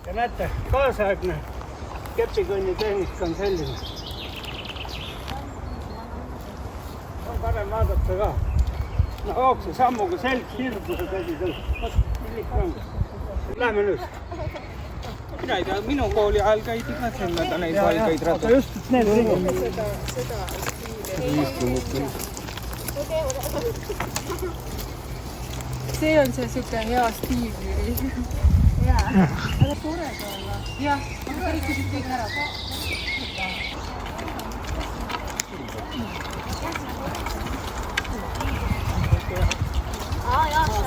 Ja näete, kaasaegne kepikõnnitehnika on selline. On parem vaadata ka. No hoogse sammuga selg sirduse käsi. Lähme nüüd. Mina ei tea, minu kooli ajal käidi ka siin mööda neid valgeid radu. Aga just need ringid. See on see siuke hea stiil. Jaa, aga tore ka olla. Jah, aga kõik kõik ära.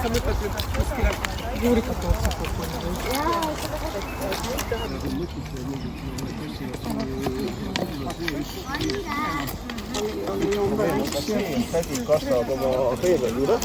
Sa mõtled nüüd kuskile juurikat otsast. Käsid kasvavad oma peele juurde.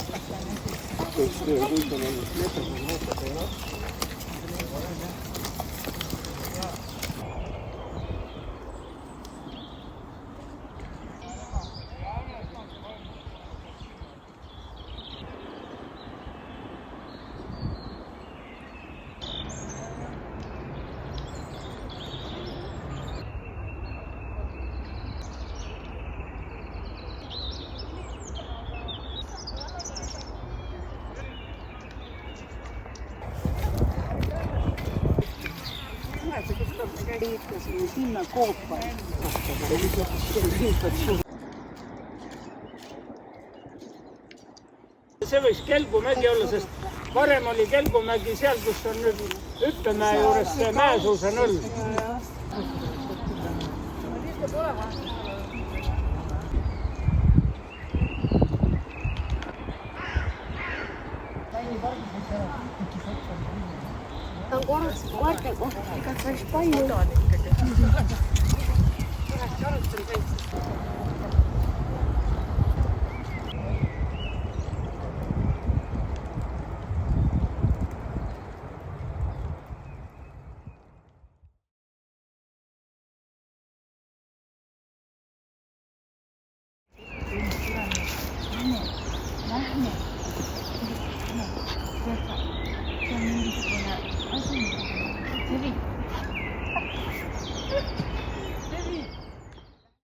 Sinna koopa. See võiks Kelgumägi olla, sest varem oli Kelgumägi seal, kus on nüüd Hüppemäe juures see mäesuusa nõll. Ta on koerte kohta, ega päris palju. See on mingisugune asi.